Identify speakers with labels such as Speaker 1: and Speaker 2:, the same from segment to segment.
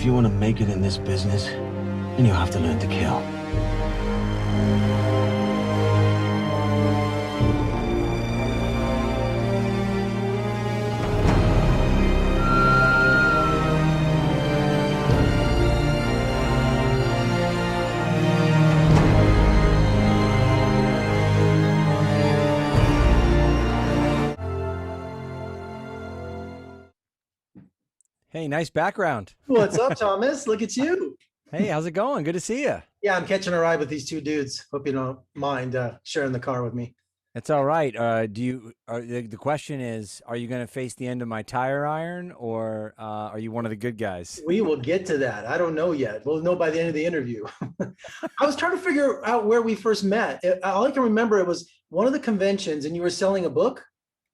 Speaker 1: if you want to make it in this business, then you have to learn to kill.
Speaker 2: Hey, nice background.
Speaker 3: What's up, Thomas? Look at you.
Speaker 2: Hey, how's it going? Good to see you.
Speaker 3: Yeah, I'm catching a ride with these two dudes. Hope you don't mind sharing the car with me.
Speaker 2: It's all right. The question is, are you going to face the end of my tire iron, or are you one of the good guys?
Speaker 3: We will get to that. I don't know yet. We'll know by the end of the interview. I was trying to figure out where we first met. All I can remember, it was one of the conventions, and you were selling a book.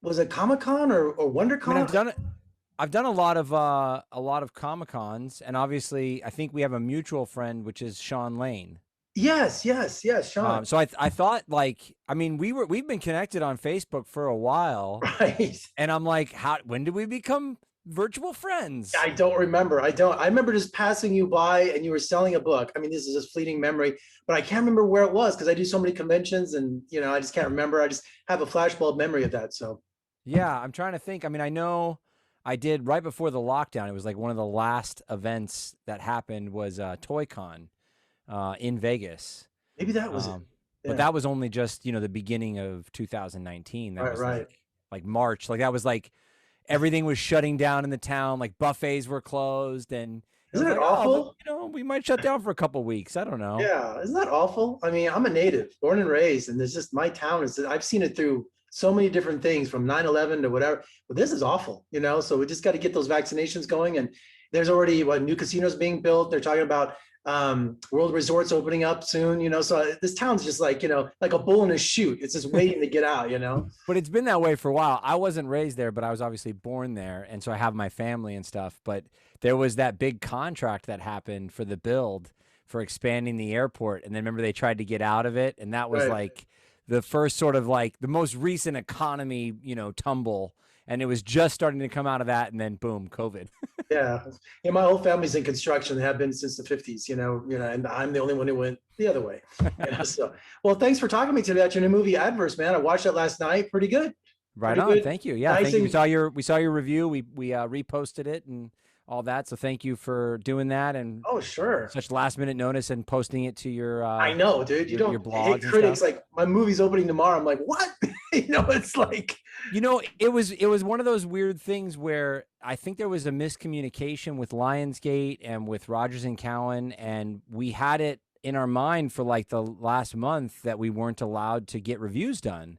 Speaker 3: Was it Comic-Con or WonderCon?
Speaker 2: I mean, I've done a lot of Comic Cons, and obviously, I think we have a mutual friend, which is Sean Lane.
Speaker 3: Yes, Sean.
Speaker 2: So I thought, like, I mean, we've been connected on Facebook for a while,
Speaker 3: Right.
Speaker 2: and I'm like, when did we become virtual friends?
Speaker 3: I don't remember. I remember just passing you by and you were selling a book. I mean, this is just fleeting memory, but I can't remember where it was because I do so many conventions and, I just can't remember. I just have a flashbulb memory of that. So,
Speaker 2: yeah, I'm trying to think. I mean, I know I did right before the lockdown. It was like one of the last events that happened was Toy Con in Vegas.
Speaker 3: maybe that was it.
Speaker 2: But that was only just, the beginning of 2019. That was
Speaker 3: Right.
Speaker 2: like March. Like that was like everything was shutting down in the town. Like buffets were closed, and
Speaker 3: Isn't
Speaker 2: it was
Speaker 3: it
Speaker 2: like,
Speaker 3: awful?
Speaker 2: Oh, we might shut down for a couple weeks. I don't know.
Speaker 3: Yeah, isn't that awful? I mean, I'm a native, born and raised, and there's just my town I've seen it through so many different things from 9/11 to whatever. But this is awful, so we just got to get those vaccinations going. And there's already new casinos being built. They're talking about world resorts opening up soon, so this town's just like a bull in a chute. It's just waiting to get out.
Speaker 2: But it's been that way for a while. I wasn't raised there, but I was obviously born there, and so I have my family and stuff. But there was that big contract that happened for the build for expanding the airport, and then remember they tried to get out of it, and that was
Speaker 3: Right.
Speaker 2: like the first sort of like the most recent economy, tumble, and it was just starting to come out of that, and then boom, COVID.
Speaker 3: Yeah, my whole family's in construction. They have been since the 50s. And I'm the only one who went the other way. So, well, thanks for talking to me today about your new movie, Adverse, man. I watched it last night. Pretty good.
Speaker 2: Right
Speaker 3: Pretty
Speaker 2: on.
Speaker 3: good.
Speaker 2: Thank you. Yeah,
Speaker 3: Nice
Speaker 2: thank you.
Speaker 3: and-
Speaker 2: We saw your review. We reposted it and all that. So thank you for doing that and
Speaker 3: Oh, sure.
Speaker 2: such last minute notice and posting it to your.
Speaker 3: I know, dude. You
Speaker 2: your
Speaker 3: don't
Speaker 2: blogs
Speaker 3: hate
Speaker 2: and
Speaker 3: critics
Speaker 2: stuff.
Speaker 3: like my movie's opening tomorrow. I'm like, what? It's like,
Speaker 2: It was one of those weird things where I think there was a miscommunication with Lionsgate and with Rogers and Cowan, and we had it in our mind for like the last month that we weren't allowed to get reviews done.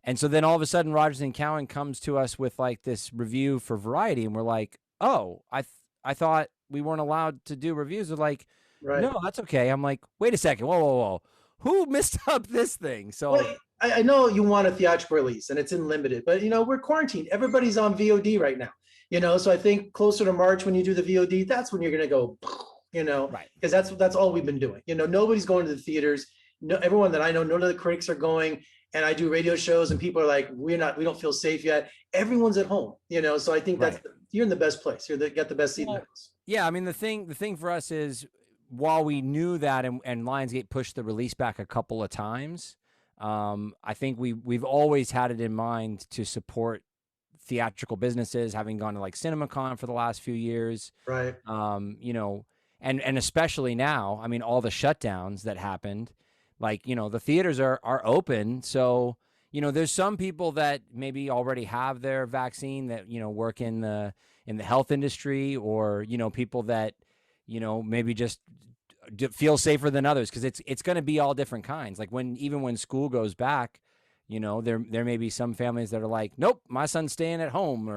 Speaker 2: And so then all of a sudden Rogers and Cowan comes to us with like this review for Variety, and we're like, "Oh, I thought we weren't allowed to do reviews." They're like,
Speaker 3: right.
Speaker 2: "No, that's okay." I'm like, "Wait a second. Whoa. Who messed up this thing?" So
Speaker 3: Well, I know you want a theatrical release and it's in limited, but we're quarantined. Everybody's on VOD right now. So I think closer to March when you do the VOD, that's when you're gonna go,
Speaker 2: right.
Speaker 3: because that's all we've been doing. Nobody's going to the theaters. No, everyone that I know, none of the critics are going. And I do radio shows, and people are like, we don't feel safe yet. Everyone's at home. So I think
Speaker 2: Right.
Speaker 3: you're in the best place. You got the best seat in the house.
Speaker 2: Yeah, I mean the thing for us is while we knew that and Lionsgate pushed the release back a couple of times, I think we've always had it in mind to support theatrical businesses, having gone to like CinemaCon for the last few years.
Speaker 3: Right.
Speaker 2: And especially now, I mean, all the shutdowns that happened, like, the theaters are open. So, there's some people that maybe already have their vaccine that, work in the health industry, or, people that, maybe just feel safer than others. Cause it's going to be all different kinds. Like even when school goes back, there may be some families that are like, nope, my son's staying at home,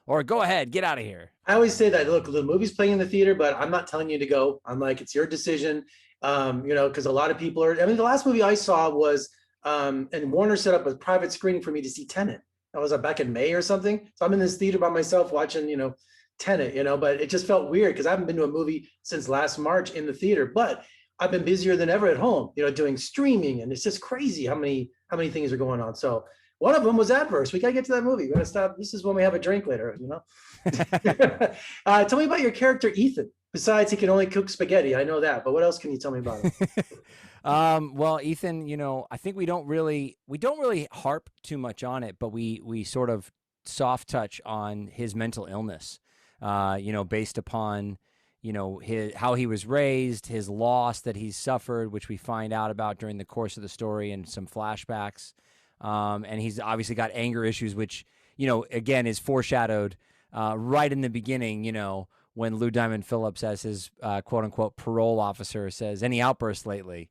Speaker 2: or go ahead, get out of here.
Speaker 3: I always say that, look, the movie's playing in the theater, but I'm not telling you to go. I'm like, it's your decision. Because a lot of people are, the last movie I saw was, and Warner set up a private screening for me to see Tenet. That was back in May or something. So I'm in this theater by myself watching, Tenet, but it just felt weird because I haven't been to a movie since last March in the theater, but I've been busier than ever at home, doing streaming, and it's just crazy how many things are going on. So one of them was Adverse. We got to get to that movie. We got to stop. This is when we have a drink later, Tell me about your character, Ethan. Besides, he can only cook spaghetti. I know that. But what else can you tell me about him?
Speaker 2: Well, Ethan, I think we don't really harp too much on it, but we sort of soft touch on his mental illness. Based upon his how he was raised, his loss that he's suffered, which we find out about during the course of the story and some flashbacks. And he's obviously got anger issues, which again is foreshadowed right in the beginning. When Lou Diamond Phillips, as his quote unquote parole officer, says, "Any outbursts lately?"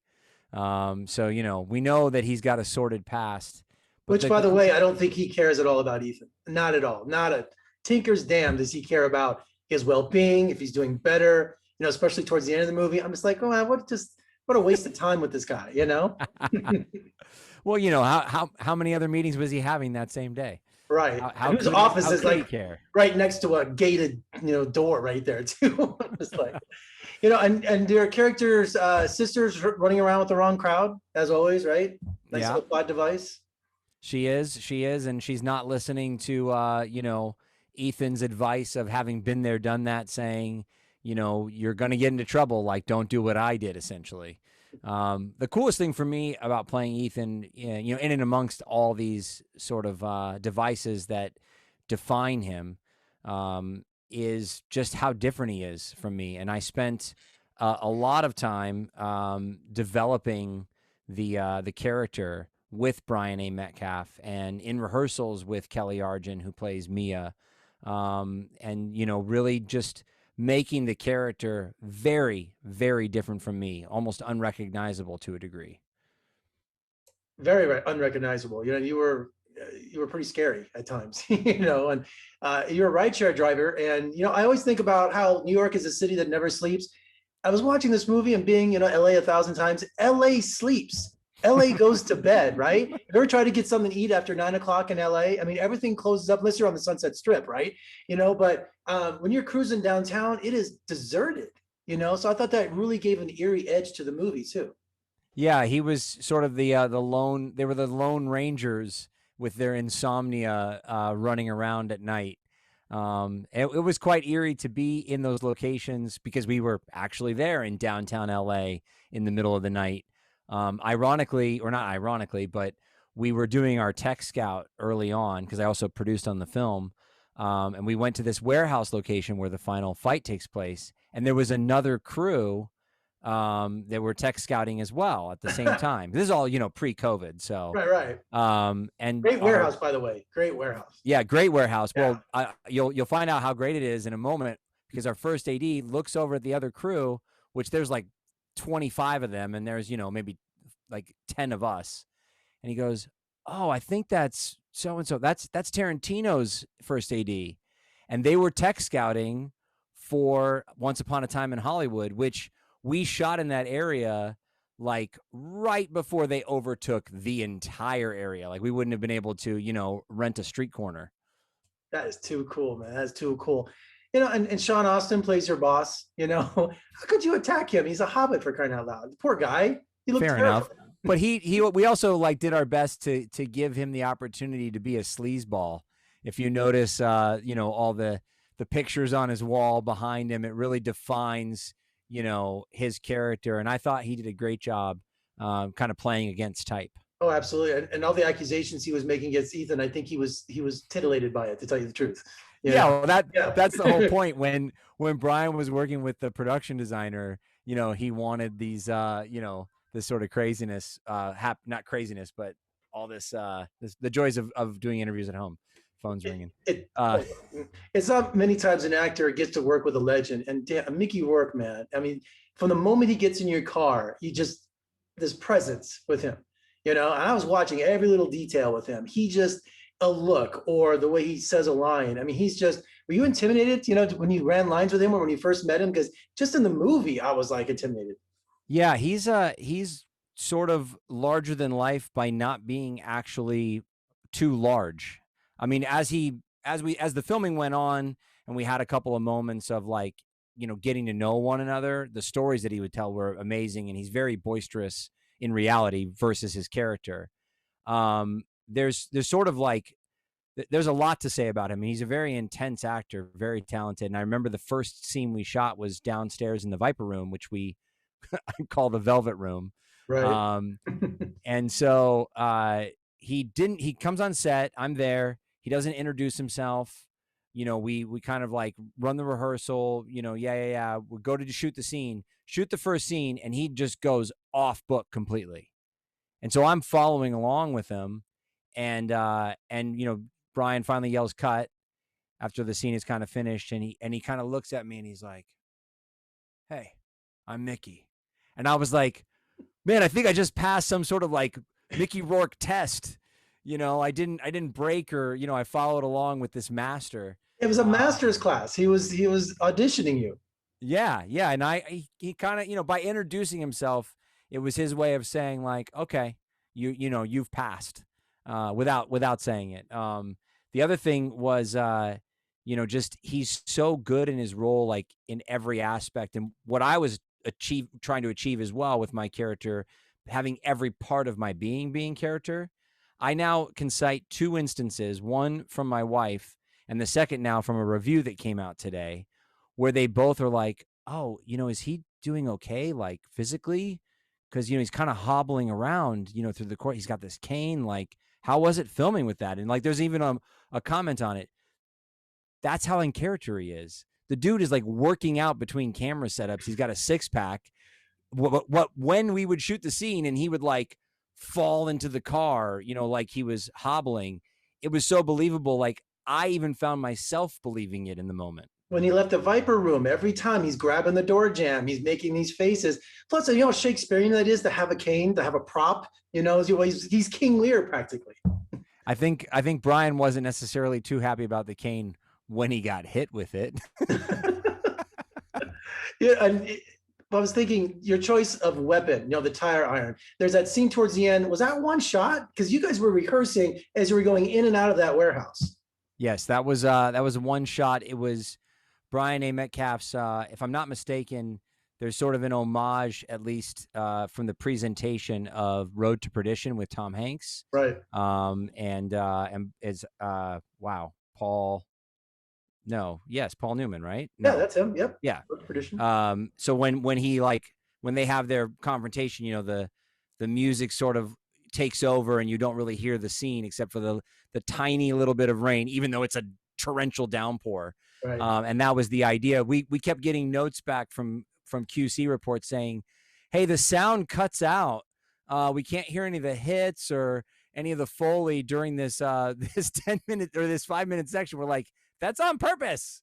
Speaker 2: So we know that he's got a sordid past.
Speaker 3: Which, by the way, I don't think he cares at all about Ethan. Not at all. Not a tinker's damn does he care about his well-being, if he's doing better, especially towards the end of the movie. I'm just like, oh, what a waste of time with this guy,
Speaker 2: Well, how many other meetings was he having that same day?
Speaker 3: Right.
Speaker 2: How
Speaker 3: his office is like
Speaker 2: care?
Speaker 3: Right next to a gated, door right there too. Just like, and their characters, sisters running around with the wrong crowd, as always, right? Nice little plot device.
Speaker 2: She is, and she's not listening to Ethan's advice of having been there, done that, saying, you're going to get into trouble, like don't do what I did, essentially. The coolest thing for me about playing Ethan, in and amongst all these sort of devices that define him, is just how different he is from me. And I spent a lot of time developing the character with Brian A. Metcalf and in rehearsals with Kelly Arjun, who plays Mia, and really just making the character very, very different from me, almost unrecognizable to a degree.
Speaker 3: Very unrecognizable. You were pretty scary at times, and you're a rideshare driver. And, I always think about how New York is a city that never sleeps. I was watching this movie and being, LA 1,000 times, LA sleeps. LA goes to bed, right? If you ever try to get something to eat after 9 o'clock in LA, I mean, everything closes up unless you're on the Sunset Strip, right? But when you're cruising downtown, it is deserted, So I thought that really gave an eerie edge to the movie too.
Speaker 2: Yeah, he was sort of the lone. They were the Lone Rangers with their insomnia, running around at night. It was quite eerie to be in those locations because we were actually there in downtown LA in the middle of the night. Ironically, or not ironically, but we were doing our tech scout early on because I also produced on the film. And we went to this warehouse location where the final fight takes place. And there was another crew that were tech scouting as well at the same time. This is all, pre-COVID. So
Speaker 3: right.
Speaker 2: And
Speaker 3: great warehouse, by the way. Great warehouse.
Speaker 2: Yeah, great warehouse.
Speaker 3: Yeah.
Speaker 2: Well, you'll find out how great it is in a moment because our first AD looks over at the other crew, which there's like 25 of them, and there's maybe like 10 of us, and he goes, "Oh, I think that's so and so. That's Tarantino's first AD," and they were tech scouting for Once Upon a Time in Hollywood, which we shot in that area like right before they overtook the entire area. Like we wouldn't have been able to rent a street corner.
Speaker 3: That is too cool, man. That's too cool. And Sean Austin plays your boss. How could you attack him? He's a hobbit, for crying out loud. Poor guy. He looked
Speaker 2: fair
Speaker 3: terrible.
Speaker 2: enough. But we also did our best to give him the opportunity to be a sleazeball. If you notice, all the pictures on his wall behind him, it really defines his character. And I thought he did a great job, kind of playing against type.
Speaker 3: Oh, absolutely. And all the accusations he was making against Ethan, I think he was titillated by it, to tell you the truth.
Speaker 2: Well, that's the whole point. When Brian was working with the production designer, he wanted these, this sort of craziness, not craziness, but all this, the joys of doing interviews at home. Phone's ringing.
Speaker 3: It's not many times an actor gets to work with a legend, and Mickey Rourke, man. I mean, from the moment he gets in your car, this presence with him, and I was watching every little detail with him. He just, a look or the way he says a line. I mean, were you intimidated, when you ran lines with him or when you first met him? Because just in the movie, I was like intimidated.
Speaker 2: Yeah, he's sort of larger than life by not being actually too large. I mean, as the filming went on and we had a couple of moments of getting to know one another, the stories that he would tell were amazing, and he's very boisterous in reality versus his character. There's sort of there's a lot to say about him. He's a very intense actor, very talented. And I remember the first scene we shot was downstairs in the Viper Room, which we call the Velvet Room.
Speaker 3: Right.
Speaker 2: And so he comes on set. I'm there. He doesn't introduce himself. We kind of like run the rehearsal, yeah. We go to shoot the scene, shoot the first scene, and he just goes off book completely. And so I'm following along with him, and Brian finally yells cut after the scene is kind of finished, and he kind of looks at me and he's like, "Hey, I'm Mickey." And I was like, "Man, I think I just passed some sort of like Mickey Rourke test. I didn't break, or I followed along with this master."
Speaker 3: It was a master's class. He was auditioning you.
Speaker 2: Yeah, and he kind of, by introducing himself, it was his way of saying like, "Okay, you've passed," without saying it. The other thing was, just he's so good in his role, like in every aspect, and what I was trying to achieve as well with my character, having every part of my being character. I now can cite 2 instances, one from my wife and the second now from a review that came out today, where they both are like, "Oh, is he doing okay, like physically? Because he's kind of hobbling around, through the court. He's got this cane. Like, how was it filming with that?" And like, there's even a comment on it. That's how in character he is. The dude is like working out between camera setups. He's got a 6-pack. When we would shoot the scene and he would like fall into the car, like he was hobbling, it was so believable. Like, I even found myself believing it in the moment.
Speaker 3: When he left the Viper Room, every time he's grabbing the door jamb, he's making these faces. Plus, how Shakespearean that is to have a cane, to have a prop. He's King Lear practically.
Speaker 2: I think Brian wasn't necessarily too happy about the cane when he got hit with it.
Speaker 3: Yeah, and I was thinking your choice of weapon, the tire iron. There's that scene towards the end. Was that one shot? Because you guys were rehearsing as you were going in and out of that warehouse.
Speaker 2: Yes, that was one shot. It was Brian A. Metcalf's, if I'm not mistaken, there's sort of an homage, at least from the presentation of Road to Perdition with Tom Hanks.
Speaker 3: Right.
Speaker 2: And is Paul Newman, right?
Speaker 3: No. Yeah, that's him. Yep.
Speaker 2: Yeah.
Speaker 3: Road to Perdition.
Speaker 2: So when they have their confrontation, the music sort of takes over and you don't really hear the scene except for the tiny little bit of rain, even though it's a torrential downpour.
Speaker 3: Right.
Speaker 2: And that was the idea. We kept getting notes back from QC reports saying, "Hey, the sound cuts out. We can't hear any of the hits or any of the Foley during this 10-minute or this 5-minute section." We're like, that's on purpose.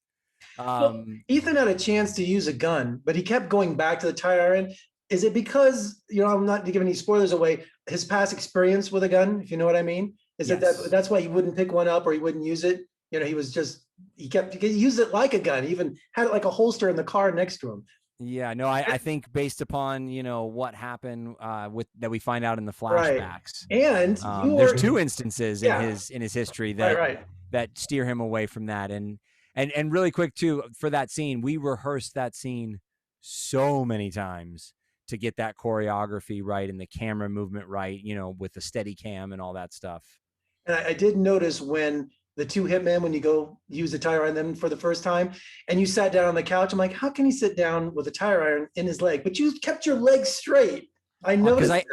Speaker 3: Well, Ethan had a chance to use a gun, but he kept going back to the tire iron. Is it because, I'm not giving any spoilers away, his past experience with a gun, if you know what I mean? Is it that's why he wouldn't pick one up or he wouldn't use it? He used it like a gun. He even had it like a holster in the car next to him.
Speaker 2: Yeah, no, I think based upon, what happened that we find out in the flashbacks.
Speaker 3: Right. And
Speaker 2: there's 2 instances in his history that that steer him away from that. And really quick too, for that scene, we rehearsed that scene so many times to get that choreography right and the camera movement right, with the steady cam and all that stuff.
Speaker 3: And I did notice when the 2 hitmen, when you go use the tire iron them for the first time and you sat down on the couch, I'm like, how can he sit down with a tire iron in his leg? But you kept your leg straight. I noticed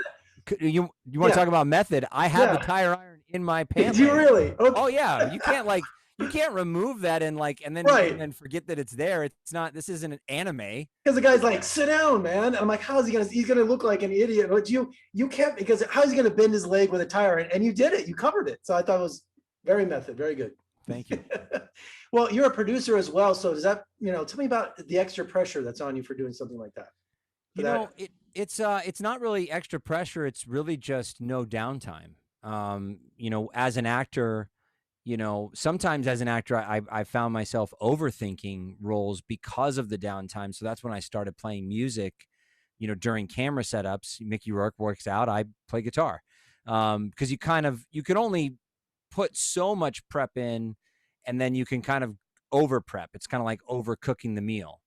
Speaker 2: you want to talk about method? I have the tire iron in my pants.
Speaker 3: Do you really? Okay.
Speaker 2: Oh yeah. You can't remove that and then forget that it's there. It's not. This isn't an anime.
Speaker 3: Because the guy's like, sit down, man. And I'm like, how's he gonna? He's gonna look like an idiot. But you kept, because how's he gonna bend his leg with a tire iron? And you did it. You covered it. So I thought it was very method. Very good.
Speaker 2: Thank you.
Speaker 3: Well, you're a producer as well. So does that, tell me about the extra pressure that's on you for doing something like that.
Speaker 2: It's not really extra pressure. It's really just no downtime. As an actor, sometimes as an actor, I found myself overthinking roles because of the downtime. So that's when I started playing music, during camera setups. Mickey Rourke works out. I play guitar. Because you can only put so much prep in, and then you can kind of over prep. It's kind of like overcooking the meal.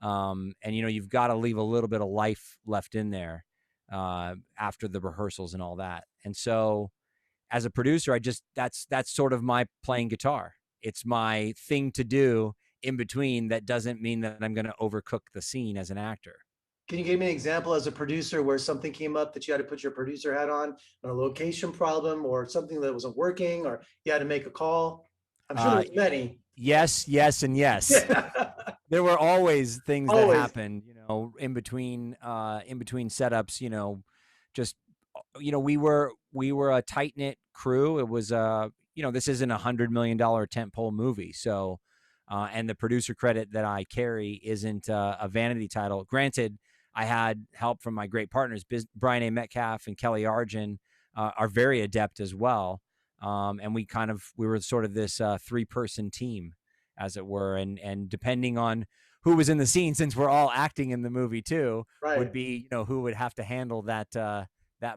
Speaker 2: And you've got to leave a little bit of life left in there after the rehearsals and all that. And so as a producer, that's sort of my playing guitar. It's my thing to do in between. That doesn't mean that I'm going to overcook the scene as an actor.
Speaker 3: Can you give me an example as a producer where something came up that you had to put your producer hat on, a location problem or something that wasn't working, or you had to make a call? I'm sure there's many.
Speaker 2: Yes, and yes. There were always things that happened, in between setups, just, we were a tight knit crew. It was this isn't $100 million tentpole movie. So, and the producer credit that I carry isn't a vanity title. Granted, I had help from my great partners, Brian A. Metcalf and Kelly Arjun, are very adept as well. And we were sort of this 3-person team, as it were. And depending on who was in the scene, since we're all acting in the movie too, would be, who would have to handle that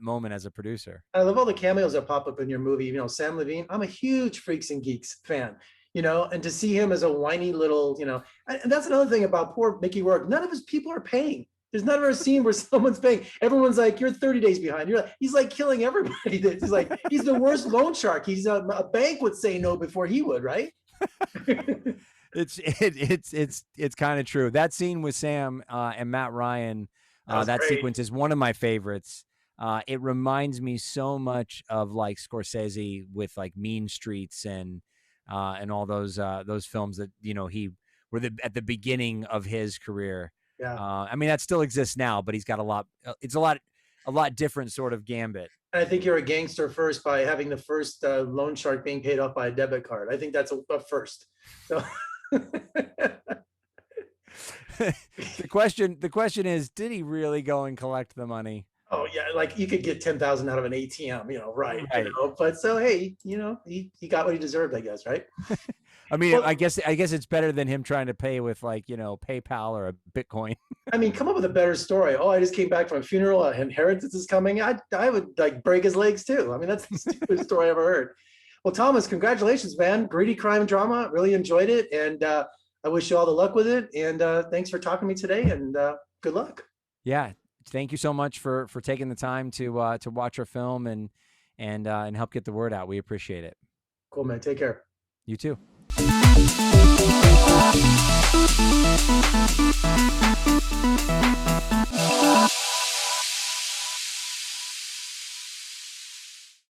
Speaker 2: moment as a producer.
Speaker 3: I love all the cameos that pop up in your movie. Sam Levine, I'm a huge Freaks and Geeks fan, and to see him as a whiny little, and that's another thing about poor Mickey Rourke. None of his people are paying. There's never a scene where someone's paying. Everyone's like, you're 30 days behind. He's like killing everybody. He's the worst loan shark. He's a bank would say no before he would, right?
Speaker 2: It's kind of true. That scene with Sam and Matt Ryan, that sequence is one of my favorites. It reminds me so much of like Scorsese with like Mean Streets and all those films that he were at the beginning of his career.
Speaker 3: Yeah.
Speaker 2: I mean, that still exists now, but he's got a lot different sort of gambit.
Speaker 3: And I think you're a gangster first by having the first loan shark being paid off by a debit card. I think that's a first. So
Speaker 2: the question is, did he really go and collect the money?
Speaker 3: Oh yeah, like you could get 10,000 out of an ATM, right? But so hey, he got what he deserved, I guess, right?
Speaker 2: I mean, well, I guess it's better than him trying to pay with like PayPal or a Bitcoin.
Speaker 3: I mean, come up with a better story. Oh, I just came back from a funeral. Inheritance is coming. I would like break his legs too. I mean, that's the stupidest story I ever heard. Well, Thomas, congratulations, man! Gritty crime drama. Really enjoyed it, and I wish you all the luck with it. And thanks for talking to me today. And good luck.
Speaker 2: Yeah. Thank you so much for taking the time to watch our film and help get the word out. We appreciate it.
Speaker 3: Cool, man. Take care.
Speaker 2: You too.